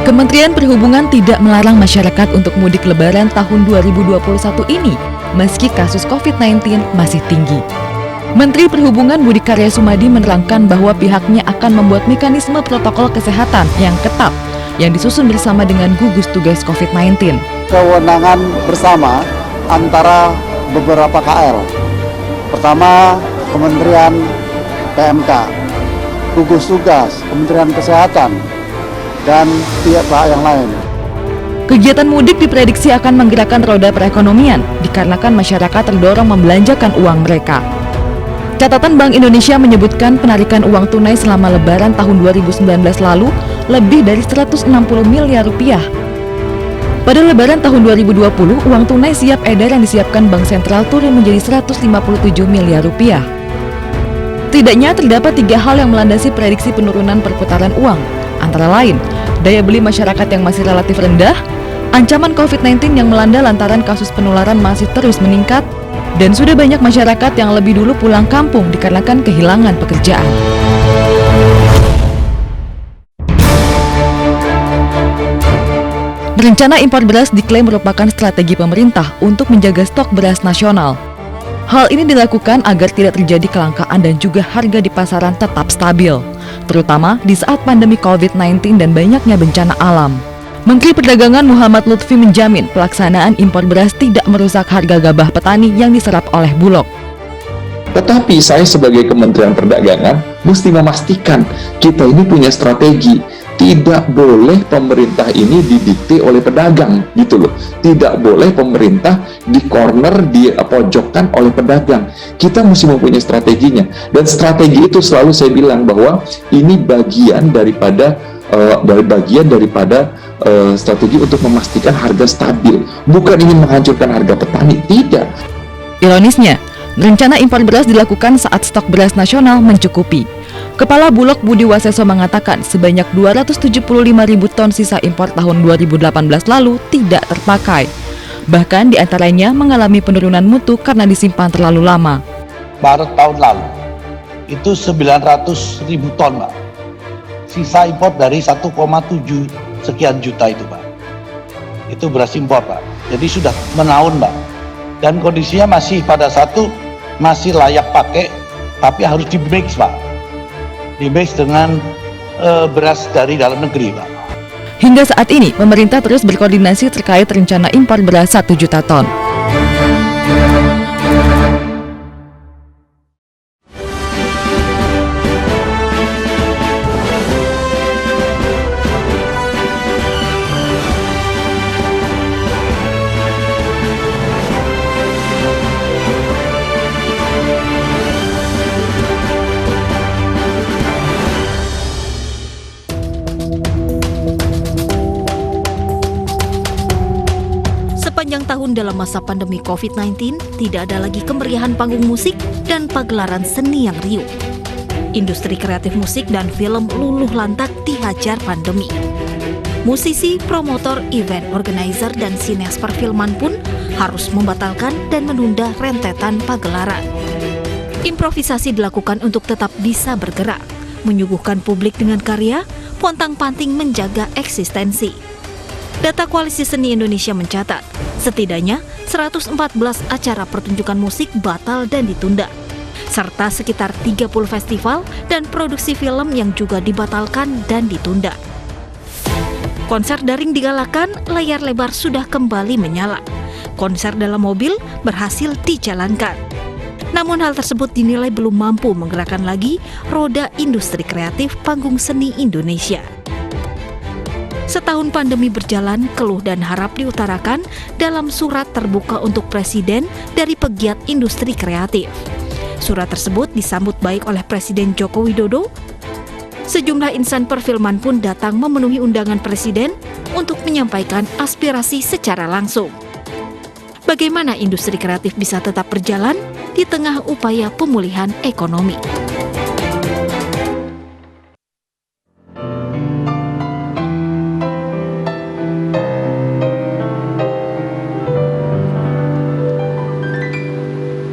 Kementerian Perhubungan tidak melarang masyarakat untuk mudik lebaran tahun 2021 ini, meski kasus COVID-19 masih tinggi. Menteri Perhubungan Budi Karya Sumadi menerangkan bahwa pihaknya akan membuat mekanisme protokol kesehatan yang ketat, yang disusun bersama dengan gugus tugas COVID-19. Kewenangan bersama antara beberapa KL. Pertama, Kementerian PMK, gugus tugas, Kementerian Kesehatan, dan pihak-pihak yang lain. Kegiatan mudik diprediksi akan menggerakkan roda perekonomian dikarenakan masyarakat terdorong membelanjakan uang mereka. Catatan Bank Indonesia menyebutkan penarikan uang tunai selama Lebaran tahun 2019 lalu lebih dari 160 miliar rupiah. Pada Lebaran tahun 2020, uang tunai siap edar yang disiapkan Bank Sentral turun menjadi 157 miliar rupiah. Setidaknya terdapat 3 hal yang melandasi prediksi penurunan perputaran uang, antara lain daya beli masyarakat yang masih relatif rendah, ancaman COVID-19 yang melanda lantaran kasus penularan masih terus meningkat, dan sudah banyak masyarakat yang lebih dulu pulang kampung dikarenakan kehilangan pekerjaan. Rencana impor beras diklaim merupakan strategi pemerintah untuk menjaga stok beras nasional. Hal ini dilakukan agar tidak terjadi kelangkaan dan juga harga di pasaran tetap stabil, terutama di saat pandemi COVID-19 dan banyaknya bencana alam. Menteri Perdagangan Muhammad Lutfi menjamin pelaksanaan impor beras tidak merusak harga gabah petani yang diserap oleh Bulog. Tetapi saya sebagai Kementerian Perdagangan mesti memastikan kita ini punya strategi. Tidak boleh pemerintah ini didikte oleh pedagang, gitu loh. Tidak boleh pemerintah di corner, dipojokkan oleh pedagang. Kita mesti mempunyai strateginya. Dan strategi itu selalu saya bilang bahwa ini bagian daripada strategi untuk memastikan harga stabil. Bukan ingin menghancurkan harga petani, tidak. Ironisnya, rencana impor beras dilakukan saat stok beras nasional mencukupi. Kepala Bulog Budi Waseso mengatakan sebanyak 275.000 ton sisa impor tahun 2018 lalu tidak terpakai. Bahkan diantaranya mengalami penurunan mutu karena disimpan terlalu lama. Maret tahun lalu itu 900.000 ton, Pak. Sisa impor dari 1,7 sekian juta itu, Pak. Itu beras impor, Pak. Jadi sudah menaun, Pak. Dan kondisinya masih layak pakai, tapi harus di-mix, Pak. Di-mix dengan beras dari dalam negeri, Pak. Hingga saat ini, pemerintah terus berkoordinasi terkait rencana impor beras 1 juta ton. Sepanjang tahun dalam masa pandemi COVID-19, tidak ada lagi kemeriahan panggung musik dan pagelaran seni yang riuh. Industri kreatif musik dan film luluh lantak dihajar pandemi. Musisi, promotor, event organizer, dan sineas perfilman pun harus membatalkan dan menunda rentetan pagelaran. Improvisasi dilakukan untuk tetap bisa bergerak, menyuguhkan publik dengan karya, pontang-panting menjaga eksistensi. Data Koalisi Seni Indonesia mencatat, setidaknya 114 acara pertunjukan musik batal dan ditunda, serta sekitar 30 festival dan produksi film yang juga dibatalkan dan ditunda. Konser daring digalakan, layar lebar sudah kembali menyala. Konser dalam mobil berhasil dijalankan. Namun hal tersebut dinilai belum mampu menggerakkan lagi roda industri kreatif panggung seni Indonesia. Setahun pandemi berjalan, keluh dan harap diutarakan dalam surat terbuka untuk Presiden dari pegiat industri kreatif. Surat tersebut disambut baik oleh Presiden Joko Widodo. Sejumlah insan perfilman pun datang memenuhi undangan Presiden untuk menyampaikan aspirasi secara langsung. Bagaimana industri kreatif bisa tetap berjalan di tengah upaya pemulihan ekonomi?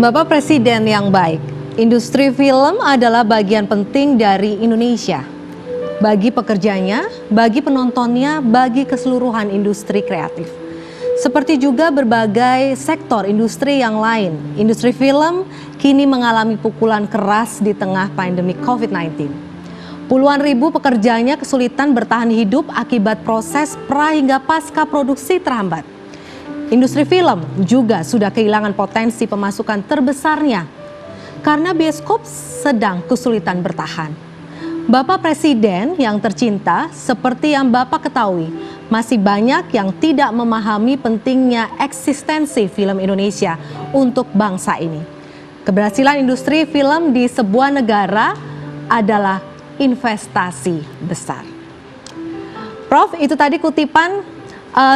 Bapak Presiden yang baik, industri film adalah bagian penting dari Indonesia. bagi pekerjanya, bagi penontonnya, bagi keseluruhan industri kreatif. Seperti juga berbagai sektor industri yang lain, industri film kini mengalami pukulan keras di tengah pandemi COVID-19. Puluhan ribu pekerjanya kesulitan bertahan hidup akibat proses pra hingga pasca produksi terhambat. Industri film juga sudah kehilangan potensi pemasukan terbesarnya karena bioskop sedang kesulitan bertahan. Bapak Presiden yang tercinta, seperti yang Bapak ketahui, masih banyak yang tidak memahami pentingnya eksistensi film Indonesia untuk bangsa ini. Keberhasilan industri film di sebuah negara adalah investasi besar. Prof, itu tadi kutipan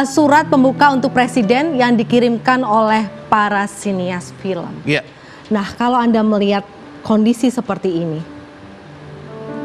surat pembuka untuk Presiden yang dikirimkan oleh para sinias film. Iya. Nah, kalau Anda melihat kondisi seperti ini,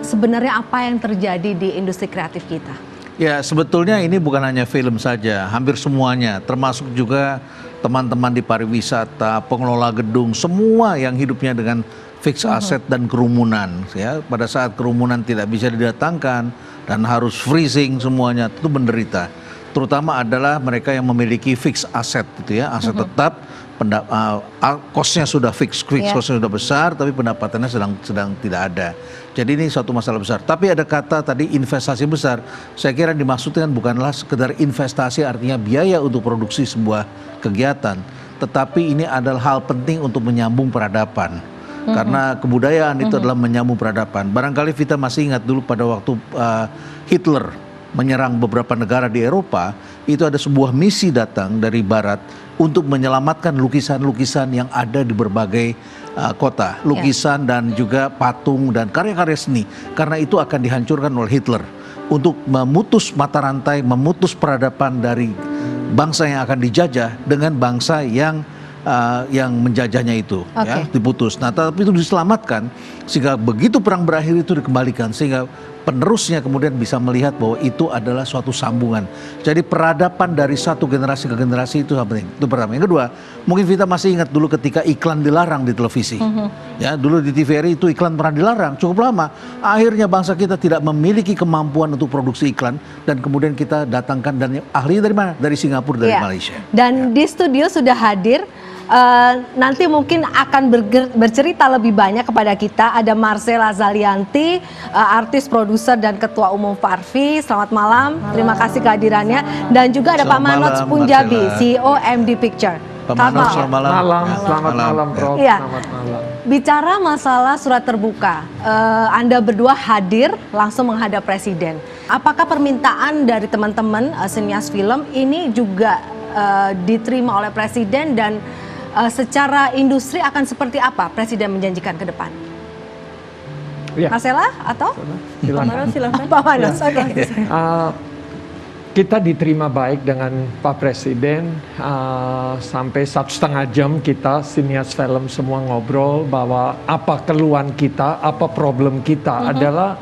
sebenarnya apa yang terjadi di industri kreatif kita? Ya, sebetulnya ini bukan hanya film saja, hampir semuanya, termasuk juga teman-teman di pariwisata, pengelola gedung, semua yang hidupnya dengan fixed asset dan kerumunan. Ya, pada saat kerumunan tidak bisa didatangkan dan harus freezing semuanya, itu menderita. Terutama adalah mereka yang memiliki fixed asset, gitu ya, aset tetap. Kosnya sudah fix, kosnya sudah besar, tapi pendapatannya sedang tidak ada. Jadi ini suatu masalah besar. Tapi ada kata tadi investasi besar. Saya kira yang dimaksudkan bukanlah sekedar investasi artinya biaya untuk produksi sebuah kegiatan, tetapi ini adalah hal penting untuk menyambung peradaban. Karena kebudayaan itu adalah menyambung peradaban. Barangkali kita masih ingat dulu pada waktu Hitler menyerang beberapa negara di Eropa, itu ada sebuah misi datang dari Barat untuk menyelamatkan lukisan-lukisan yang ada di berbagai kota, lukisan dan juga patung dan karya-karya seni, karena itu akan dihancurkan oleh Hitler untuk memutus mata rantai, memutus peradaban dari bangsa yang akan dijajah dengan bangsa yang menjajahnya itu, ya, diputus. Nah, tapi itu diselamatkan sehingga begitu perang berakhir itu dikembalikan, sehingga penerusnya kemudian bisa melihat bahwa itu adalah suatu sambungan. Jadi peradaban dari satu generasi ke generasi itu penting. Itu pertama. Yang kedua, mungkin kita masih ingat dulu ketika iklan dilarang di televisi. Ya, dulu di TVRI itu iklan pernah dilarang cukup lama. Akhirnya bangsa kita tidak memiliki kemampuan untuk produksi iklan dan kemudian kita datangkan, dan ahlinya dari mana? Dari Singapura, dari Malaysia. Dan di studio sudah hadir nanti mungkin akan bercerita lebih banyak kepada kita. Ada Marcella Zalianti, artis, produser dan ketua umum Farvi. Selamat malam. Terima kasih kehadirannya. Dan juga ada Pak Manoj Punjabi, CEO MD Picture. Pak Manoj, selamat malam. Selamat malam, Prof. Iya. Selamat malam. Bicara masalah surat terbuka, Anda berdua hadir langsung menghadap Presiden. Apakah permintaan dari teman-teman sinias film ini juga diterima oleh Presiden, dan secara industri akan seperti apa Presiden menjanjikan ke depan? Ya. Marcella atau? Silakan. Pak Manoj, oke. Kita diterima baik dengan Pak Presiden, sampai 1,5 jam kita sinias film semua ngobrol bahwa apa keluhan kita, apa problem kita adalah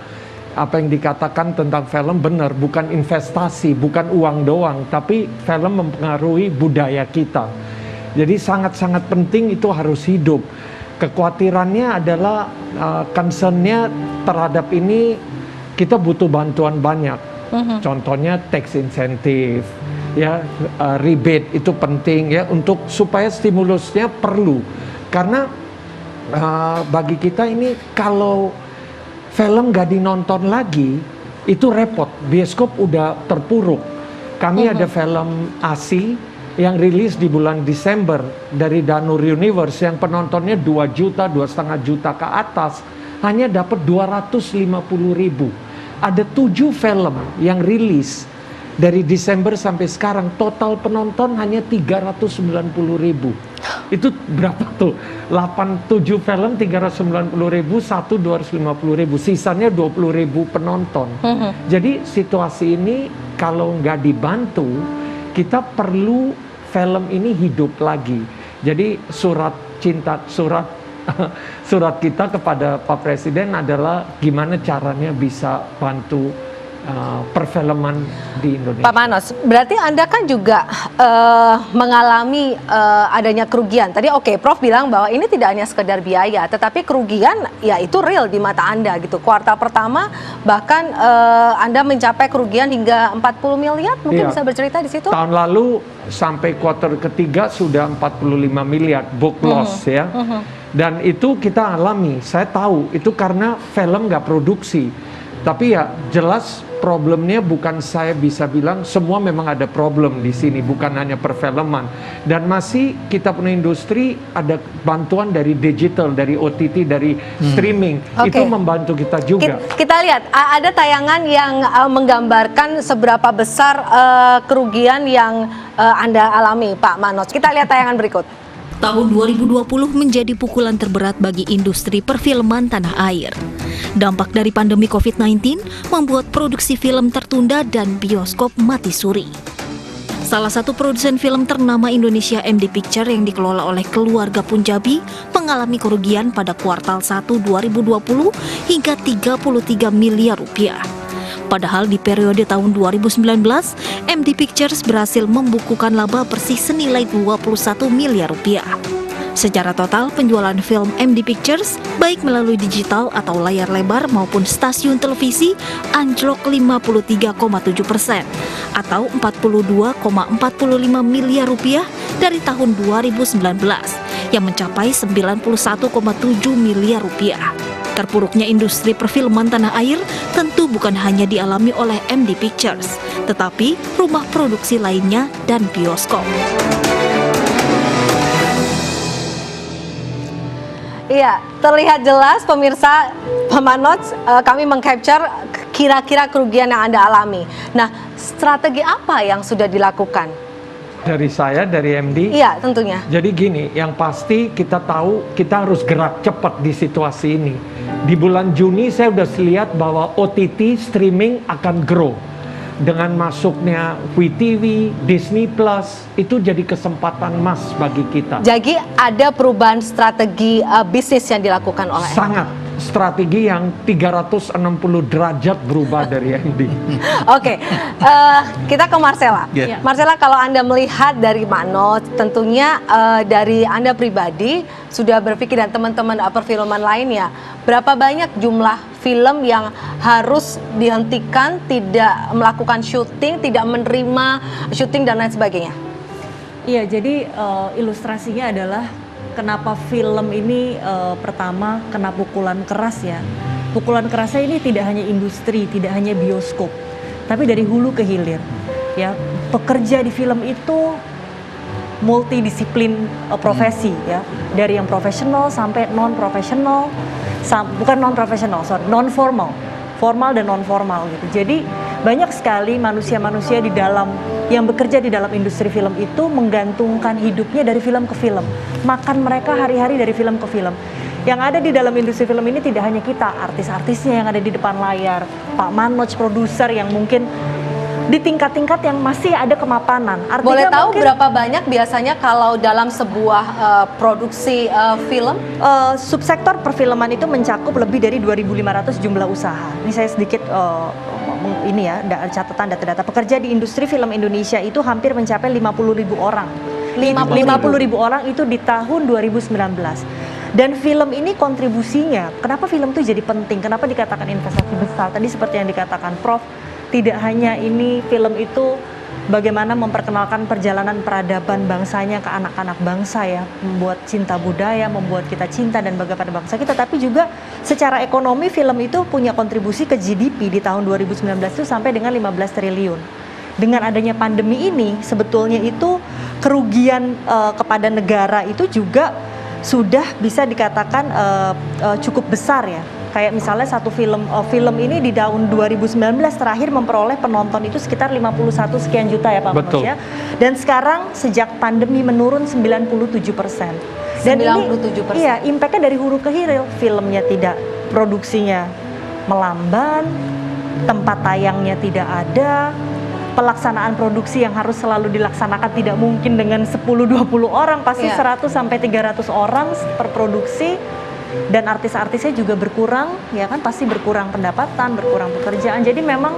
apa yang dikatakan tentang film benar, bukan investasi, bukan uang doang, tapi film mempengaruhi budaya kita. Jadi sangat-sangat penting itu harus hidup. Kekhawatirannya adalah concern-nya terhadap ini kita butuh bantuan banyak. Contohnya tax incentive, ya, rebate itu penting ya, untuk supaya stimulusnya perlu. Karena bagi kita ini kalau film gak dinonton lagi itu repot. Bioskop udah terpuruk. Kami ada film ASI yang rilis di bulan Desember dari Danur Universe yang penontonnya 2 juta, 2,5 juta ke atas, hanya dapat 250.000. Ada 7 film yang rilis dari Desember sampai sekarang, total penonton hanya 390.000. Itu berapa tuh? 7 film 390.000, 1 250.000, sisanya 20.000 penonton. Jadi situasi ini kalau nggak dibantu, kita perlu film ini hidup lagi. Jadi surat kita kepada Pak Presiden adalah gimana caranya bisa bantu perfilman di Indonesia. Pak Manos, berarti Anda kan juga mengalami adanya kerugian. Tadi Prof bilang bahwa ini tidak hanya sekedar biaya, tetapi kerugian ya itu real di mata Anda gitu. Kuartal pertama bahkan Anda mencapai kerugian hingga 40 miliar, mungkin bisa bercerita di situ? Tahun lalu sampai kuartal ketiga sudah 45 miliar book loss ya. Dan itu kita alami, saya tahu itu karena film nggak produksi. Tapi ya jelas problemnya bukan saya bisa bilang semua memang ada problem di sini, bukan hanya perfilman. Dan masih kita punya industri ada bantuan dari digital, dari OTT, dari streaming. Itu membantu kita juga. Kita lihat ada tayangan yang menggambarkan seberapa besar kerugian yang Anda alami, Pak Manos. Kita lihat tayangan berikut. Tahun 2020 menjadi pukulan terberat bagi industri perfilman tanah air. Dampak dari pandemi COVID-19 membuat produksi film tertunda dan bioskop mati suri. Salah satu produsen film ternama Indonesia, MD Picture, yang dikelola oleh keluarga Punjabi, mengalami kerugian pada kuartal 1 2020 hingga 33 miliar rupiah. Padahal di periode tahun 2019, MD Pictures berhasil membukukan laba bersih senilai 21 miliar rupiah. Secara total, penjualan film MD Pictures, baik melalui digital atau layar lebar maupun stasiun televisi, anjlok 53,7% atau 42,45 miliar rupiah dari tahun 2019 yang mencapai 91,7 miliar rupiah. Terpuruknya industri perfilman tanah air tentu bukan hanya dialami oleh MD Pictures, tetapi rumah produksi lainnya dan bioskop. Iya, terlihat jelas pemirsa, Pak Manos, kami meng-capture kira-kira kerugian yang Anda alami. Nah, strategi apa yang sudah dilakukan? Dari saya, dari MD? Iya, tentunya. Jadi gini, yang pasti kita tahu kita harus gerak cepat di situasi ini. Di bulan Juni saya udah lihat bahwa OTT streaming akan grow. Dengan masuknya WeTV, Disney Plus, itu jadi kesempatan emas bagi kita. Jadi ada perubahan strategi bisnis yang dilakukan oleh Sangat. Strategi yang 360 derajat berubah dari MD. Oke, kita ke Marcella. Marcella, kalau Anda melihat dari Manos, tentunya dari Anda pribadi sudah berpikir dan teman-teman perfilman lainnya, berapa banyak jumlah film yang harus dihentikan, tidak melakukan syuting, tidak menerima syuting dan lain sebagainya? Iya, jadi ilustrasinya adalah kenapa film ini pertama kena pukulan keras ya. Pukulan kerasnya ini tidak hanya industri, tidak hanya bioskop, tapi dari hulu ke hilir. Ya, pekerja di film itu multidisiplin profesi ya, dari yang profesional sampai non profesional, bukan non profesional, non formal, formal dan non formal gitu. Jadi banyak sekali manusia-manusia di dalam yang bekerja di dalam industri film itu menggantungkan hidupnya dari film ke film. Makan mereka hari-hari dari film ke film. Yang ada di dalam industri film ini tidak hanya kita, artis-artisnya yang ada di depan layar, Pak Manos produser yang mungkin di tingkat-tingkat yang masih ada kemapanan. Artinya boleh tahu mungkin, berapa banyak biasanya kalau dalam sebuah produksi film? Subsektor perfilman itu mencakup lebih dari 2.500 jumlah usaha. Ini saya sedikit ini ya, catatan data-data pekerja di industri film Indonesia itu hampir mencapai 50.000 orang. 50.000 orang itu di tahun 2019. Dan film ini kontribusinya, kenapa film itu jadi penting? Kenapa dikatakan investasi besar? Tadi seperti yang dikatakan Prof, tidak hanya ini film itu bagaimana memperkenalkan perjalanan peradaban bangsanya ke anak-anak bangsa ya, membuat cinta budaya, membuat kita cinta dan bangga pada bangsa kita, tapi juga secara ekonomi film itu punya kontribusi ke GDP di tahun 2019 itu sampai dengan 15 triliun. Dengan adanya pandemi ini sebetulnya itu kerugian kepada negara itu juga sudah bisa dikatakan cukup besar ya. Kayak misalnya satu film ini di tahun 2019 terakhir memperoleh penonton itu sekitar 51 sekian juta ya Pak Manos ya. Dan sekarang sejak pandemi menurun 97%. Dan 97%. Ini iya, impactnya dari hulu ke hilir. Filmnya tidak, produksinya melamban, tempat tayangnya tidak ada, pelaksanaan produksi yang harus selalu dilaksanakan tidak mungkin dengan 10-20 orang, pasti 100 sampai 300 orang per produksi. Dan artis-artisnya juga berkurang, ya kan, pasti berkurang pendapatan, berkurang pekerjaan. Jadi memang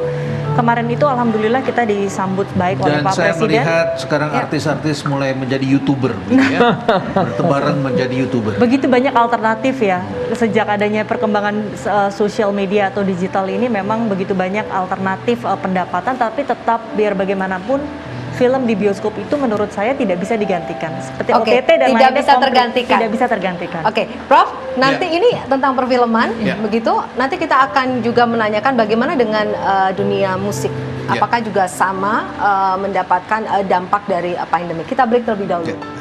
kemarin itu alhamdulillah kita disambut baik oleh Dan Pak saya Presiden. melihat sekarang Ya. artis-artis mulai menjadi YouTuber, gitu ya. Bertebaran menjadi YouTuber. Begitu banyak alternatif ya, sejak adanya perkembangan sosial media atau digital ini memang begitu banyak alternatif pendapatan, tapi tetap biar bagaimanapun film di bioskop itu menurut saya tidak bisa digantikan. Seperti Oke, OTT dan tidak lainnya bisa tergantikan. Tidak bisa tergantikan. Oke, Prof, nanti ini tentang perfilman, Ya. begitu. Nanti kita akan juga menanyakan bagaimana dengan dunia musik. Ya. Apakah juga sama mendapatkan dampak dari pandemi? Kita break terlebih dahulu. Oke.